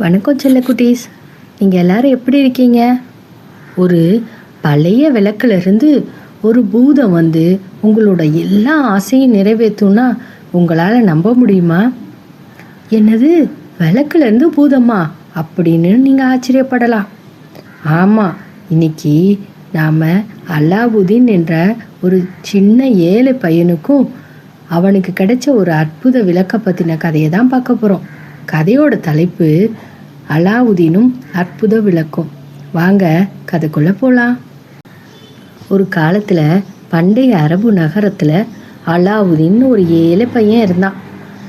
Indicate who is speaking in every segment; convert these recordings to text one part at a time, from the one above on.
Speaker 1: வணக்கம் செல்லக்குட்டீஸ், நீங்கள் எல்லோரும் எப்படி இருக்கீங்க? ஒரு பழைய விளக்குலேருந்து ஒரு பூதம் வந்து உங்களோட எல்லா ஆசையும் நிறைவேற்றும்னா உங்களால் நம்ப முடியுமா? என்னது, விளக்குலேருந்து பூதமா அப்படின்னு நீங்கள் ஆச்சரியப்படலாம். ஆமாம், இன்னைக்கு நாம் அலாவுதீன் என்ற ஒரு சின்ன ஏழை பையனுக்கும் அவனுக்கு கிடைச்ச ஒரு அற்புத விளக்கை பற்றின கதையை தான் பார்க்க போகிறோம். கதையோட தலைப்பு அலாவுதீனும் அற்புத விளக்கும். வாங்க கதைக்குள்ள போலாம். ஒரு காலத்துல பண்டைய அரபு நகரத்துல அலாவுதீன் ஒரு ஏழை பையன் இருந்தான்.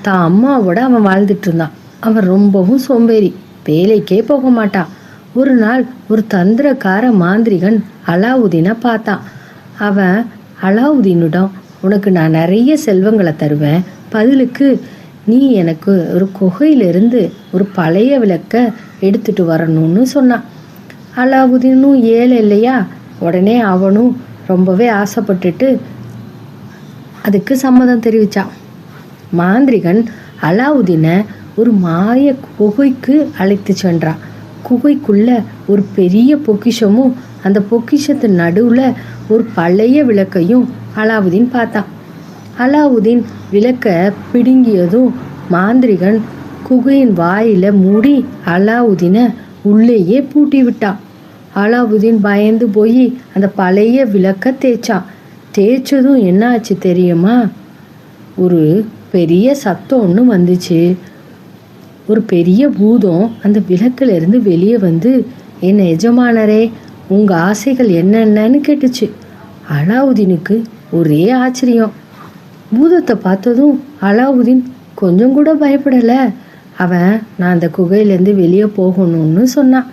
Speaker 1: தான் அம்மாவோட அவன் வாழ்ந்துட்டு இருந்தான். அவன் ரொம்பவும் சோம்பேறி, வேலைக்கே போக மாட்டான். ஒரு நாள் ஒரு தந்திரக்கார மாந்திரிகன் அலாவுதீனை பார்த்தான். அவன் அலாவுதீனிடம், உனக்கு நான் நிறைய செல்வங்களை தருவேன், பதிலுக்கு நீ எனக்கு ஒரு குகையிலிருந்து ஒரு பழைய விளக்க எடுத்துட்டு வரணும்னு சொன்னான். அலாவுதீனும் ஏழை இல்லையா, உடனே அவனும் ரொம்பவே ஆசைப்பட்டுட்டு அதுக்கு சம்மதம் தெரிவித்தான். மாந்திரிகன் அலாவுதீனை ஒரு மாய குகைக்கு அழைத்து சென்றான். குகைக்குள்ள ஒரு பெரிய பொக்கிஷமும் அந்த பொக்கிஷத்தின் நடுவில் ஒரு பழைய விளக்கையும் அலாவுதீன் பார்த்தான். அலாவுதீன் விளக்க பிடுங்கியதும் மாந்திரிகன் குகையின் வாயில மூடி அலாவுதீனை உள்ளேயே பூட்டி விட்டான். அலாவுதீன் பயந்து போய் அந்த பழைய விளக்க தேய்ச்சான். தேய்ச்சதும் என்னாச்சு தெரியுமா? ஒரு பெரிய சத்தம் ஒன்று வந்துச்சு. ஒரு பெரிய பூதம் அந்த விளக்குல இருந்து வெளியே வந்து, என்ன எஜமானரே, உங்க ஆசைகள் என்னென்னு கேட்டுச்சு. அலாவுதீனுக்கு ஒரே ஆச்சரியம். பூதத்தை பார்த்ததும் அலாவுதீன் கொஞ்சம் கூட பயப்படலை. அவன், நான் அந்த குகையிலேருந்து வெளியே போகணும்னு சொன்னான்.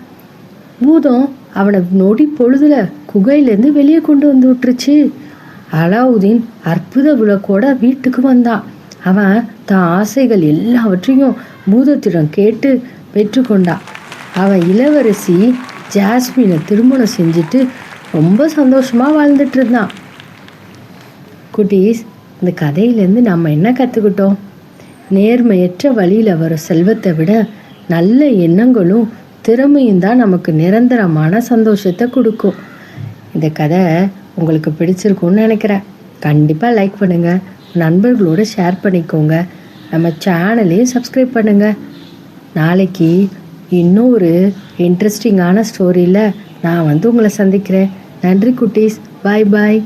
Speaker 1: பூதம் அவனை நொடி பொழுதுல குகையிலேருந்து வெளியே கொண்டு வந்து விட்டுருச்சு. அலாவுதீன் அற்புத விளக்கோட வீட்டுக்கு வந்தான். அவன் தான் ஆசைகள் எல்லாவற்றையும் பூதத்திடம் கேட்டு பெற்றுக்கொண்டான். அவன் இளவரசி ஜாஸ்மினை திருமணம் செஞ்சுட்டு ரொம்ப சந்தோஷமா வாழ்ந்துட்டு இருந்தான். குட்டீஸ், இந்த கதையிலேருந்து நம்ம என்ன கற்றுக்கிட்டோம்? நேர்மையற்ற வழியில் வர செல்வத்தை விட நல்ல எண்ணங்களும் திறமையும் தான் நமக்கு நிரந்தரமான சந்தோஷத்தை கொடுக்கும். இந்த கதை உங்களுக்கு பிடிச்சிருக்கும்னு நினைக்கிறேன். கண்டிப்பாக லைக் பண்ணுங்கள், நண்பர்களோட ஷேர் பண்ணிக்கோங்க, நம்ம சேனலையும் சப்ஸ்கிரைப் பண்ணுங்கள். நாளைக்கு இன்னும் ஒரு இன்ட்ரெஸ்டிங்கான ஸ்டோரியில் நான் உங்களை சந்திக்கிறேன். நன்றி குட்டீஸ், பாய் பாய்.